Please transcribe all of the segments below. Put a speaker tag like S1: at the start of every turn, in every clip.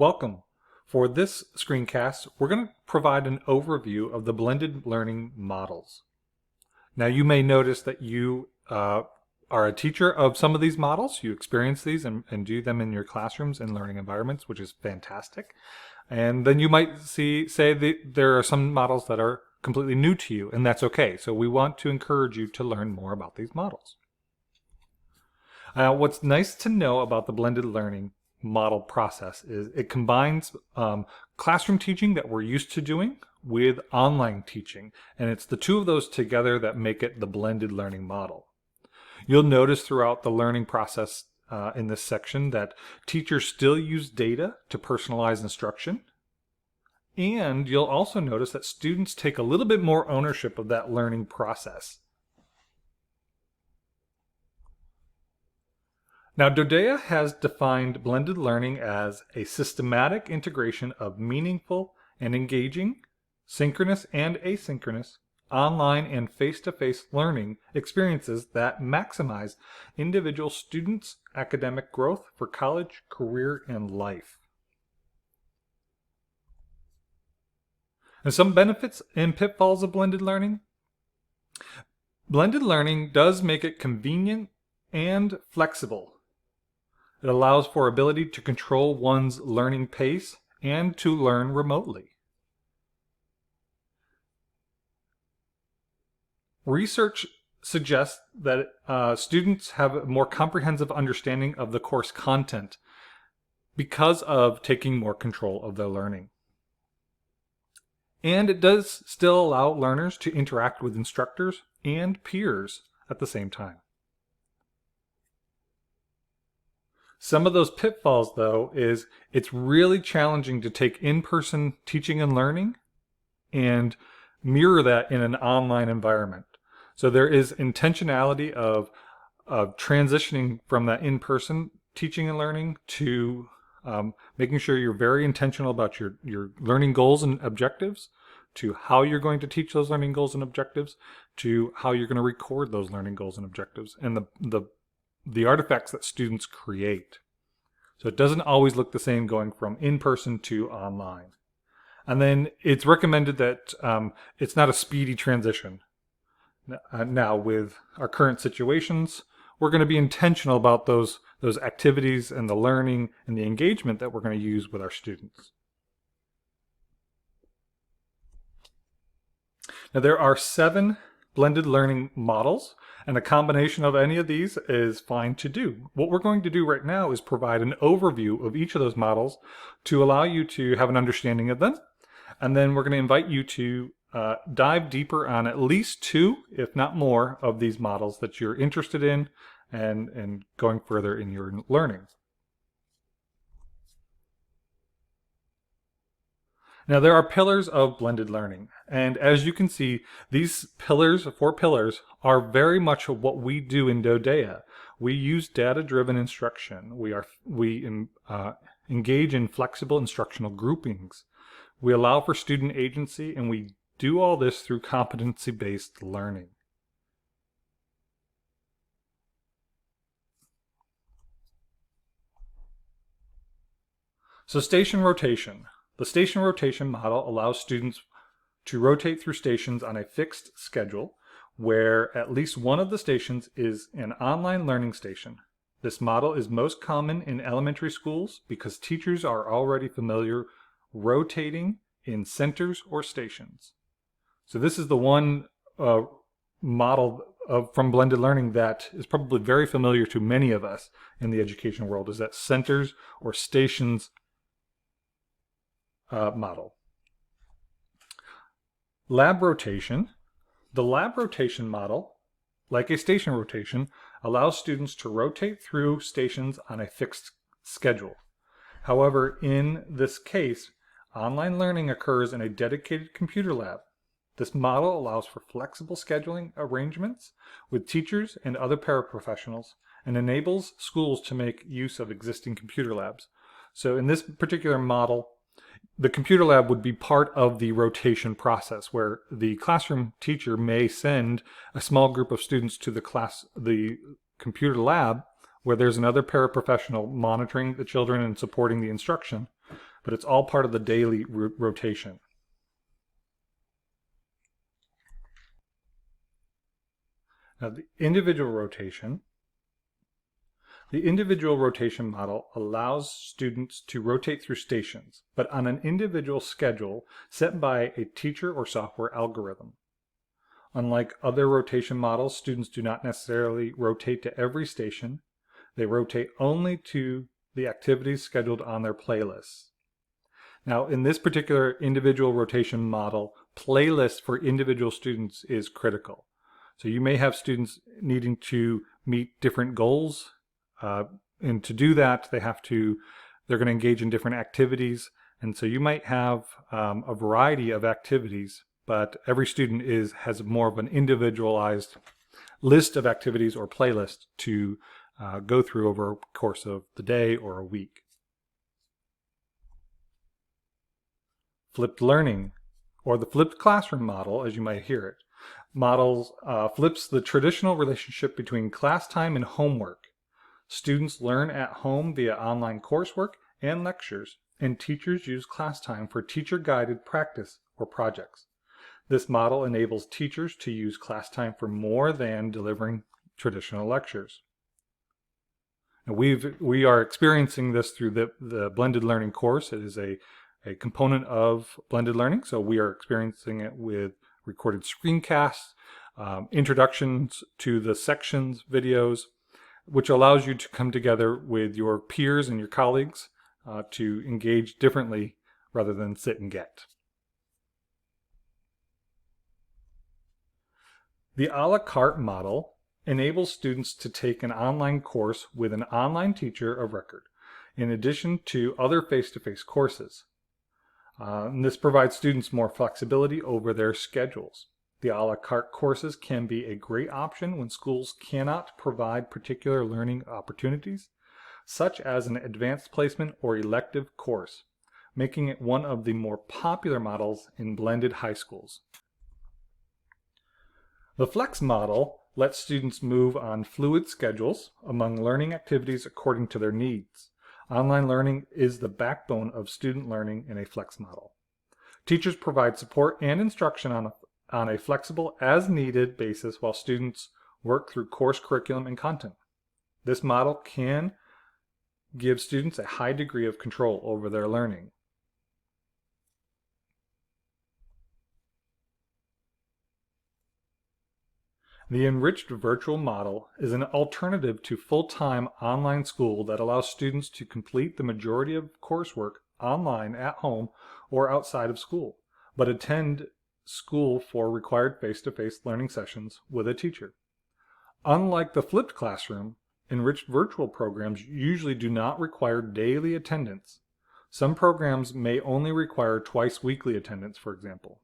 S1: Welcome. For this screencast, we're going to provide an overview of the blended learning models. Now you may notice that you are a teacher of some of these models. You experience these and do them in your classrooms and learning environments, which is fantastic. And then you might say that there are some models that are completely new to you, and that's okay. So we want to encourage you to learn more about these models. What's nice to know about the blended learning model process is it combines classroom teaching that we're used to doing with online teaching, and it's the two of those together that make it the blended learning model. You'll notice throughout the learning process in this section that teachers still use data to personalize instruction, and you'll also notice that students take a little bit more ownership of that learning process. Now, Dodea has defined blended learning as a systematic integration of meaningful and engaging, synchronous and asynchronous, online and face-to-face learning experiences that maximize individual students' academic growth for college, career, and life. And some benefits and pitfalls of blended learning. Blended learning does make it convenient and flexible. It allows for ability to control one's learning pace and to learn remotely. Research suggests that students have a more comprehensive understanding of the course content because of taking more control of their learning. And it does still allow learners to interact with instructors and peers at the same time. Some of those pitfalls, though, is it's really challenging to take in-person teaching and learning and mirror that in an online environment. So there is intentionality of transitioning from that in-person teaching and learning to making sure you're very intentional about your learning goals and objectives, to how you're going to teach those learning goals and objectives, to how you're going to record those learning goals and objectives, and the artifacts that students create. So it doesn't always look the same going from in-person to online. And then it's recommended that it's not a speedy transition. Now with our current situations, we're going to be intentional about those activities and the learning and the engagement that we're going to use with our students. Now there are 7 blended learning models, and a combination of any of these is fine to do. What we're going to do right now is provide an overview of each of those models to allow you to have an understanding of them. And then we're going to invite you to dive deeper on at least 2, if not more, of these models that you're interested in and going further in your learning. Now there are pillars of blended learning, and as you can see, these 4 pillars are very much what we do in Dodea. We use data-driven instruction. We engage in flexible instructional groupings. We allow for student agency, and we do all this through competency-based learning. So station rotation. The station rotation model allows students to rotate through stations on a fixed schedule where at least one of the stations is an online learning station. This model is most common in elementary schools because teachers are already familiar rotating in centers or stations. So this is the one model from blended learning that is probably very familiar to many of us in the education world, is that centers or stations model. Lab rotation. The lab rotation model, like a station rotation, allows students to rotate through stations on a fixed schedule. However, in this case, online learning occurs in a dedicated computer lab. This model allows for flexible scheduling arrangements with teachers and other paraprofessionals and enables schools to make use of existing computer labs. So in this particular model, the computer lab would be part of the rotation process where the classroom teacher may send a small group of students to the computer lab where there's another paraprofessional monitoring the children and supporting the instruction. but it's all part of the daily rotation. Now, the individual rotation model allows students to rotate through stations, but on an individual schedule set by a teacher or software algorithm. Unlike other rotation models, students do not necessarily rotate to every station. They rotate only to the activities scheduled on their playlists. Now, in this particular individual rotation model, playlists for individual students is critical. So you may have students needing to meet different goals, and to do that, they're going to engage in different activities. And so you might have a variety of activities, but every student has more of an individualized list of activities or playlist to go through over a course of the day or a week. Flipped learning, or the flipped classroom model, as you might hear it, flips the traditional relationship between class time and homework. Students learn at home via online coursework and lectures, and teachers use class time for teacher-guided practice or projects. This model enables teachers to use class time for more than delivering traditional lectures. And we are experiencing this through the blended learning course. It is a component of blended learning, so we are experiencing it with recorded screencasts, introductions to the sections videos, which allows you to come together with your peers and your colleagues to engage differently rather than sit and get. The a la carte model enables students to take an online course with an online teacher of record, in addition to other face-to-face courses. And this provides students more flexibility over their schedules. The a la carte courses can be a great option when schools cannot provide particular learning opportunities, such as an advanced placement or elective course, making it one of the more popular models in blended high schools. The flex model lets students move on fluid schedules among learning activities according to their needs. Online learning is the backbone of student learning in a flex model. Teachers provide support and instruction on a flexible, as-needed basis while students work through course curriculum and content. This model can give students a high degree of control over their learning. The enriched virtual model is an alternative to full-time online school that allows students to complete the majority of coursework online at home or outside of school, but attend school for required face-to-face learning sessions with a teacher. Unlike the flipped classroom, enriched virtual programs usually do not require daily attendance. Some programs may only require twice weekly attendance, for example.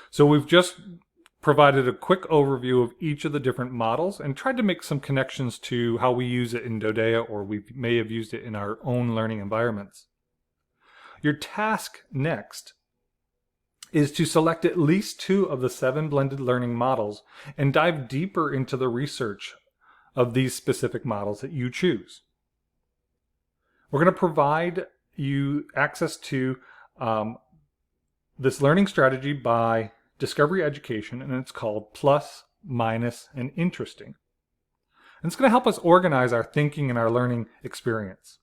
S1: So we've just provided a quick overview of each of the different models and tried to make some connections to how we use it in Dodea, or we may have used it in our own learning environments. Your task next is to select at least 2 of the 7 blended learning models and dive deeper into the research of these specific models that you choose. We're going to provide you access to this learning strategy by Discovery Education, and it's called Plus, Minus, and Interesting. And it's going to help us organize our thinking and our learning experience.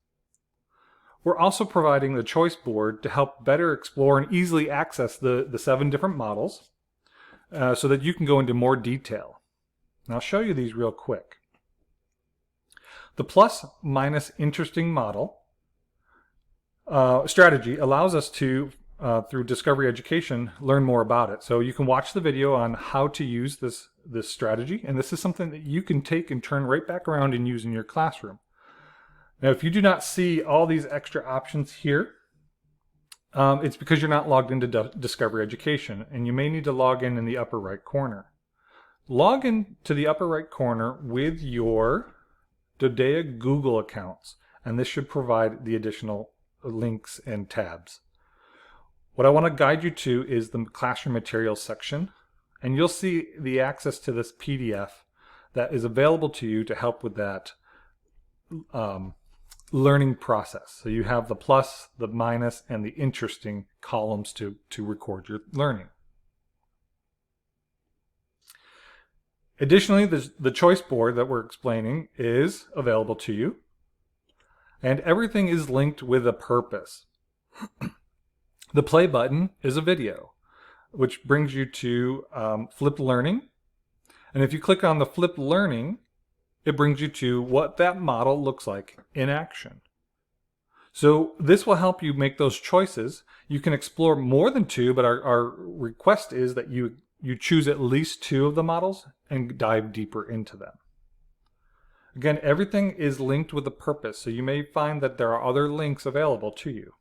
S1: We're also providing the choice board to help better explore and easily access the 7 different models so that you can go into more detail. And I'll show you these real quick. The Plus, Minus, Interesting model strategy allows us to through Discovery Education, learn more about it. So you can watch the video on how to use this strategy, and this is something that you can take and turn right back around and use in your classroom. Now, if you do not see all these extra options here, it's because you're not logged into Discovery Education, and you may need to log in the upper right corner. Log in to the upper right corner with your Dodea Google accounts, and this should provide the additional links and tabs. What I want to guide you to is the classroom materials section, and you'll see the access to this PDF that is available to you to help with that learning process. So you have the plus, the minus, and the interesting columns to record your learning. Additionally, the choice board that we're explaining is available to you. And everything is linked with a purpose. The play button is a video, which brings you to flipped learning. And if you click on the flipped learning, it brings you to what that model looks like in action. So this will help you make those choices. You can explore more than two, but our request is that you choose at least two of the models and dive deeper into them. Again, everything is linked with a purpose, so you may find that there are other links available to you.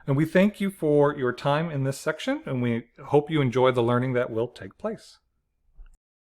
S1: And we thank you for your time in this section, and we hope you enjoy the learning that will take place.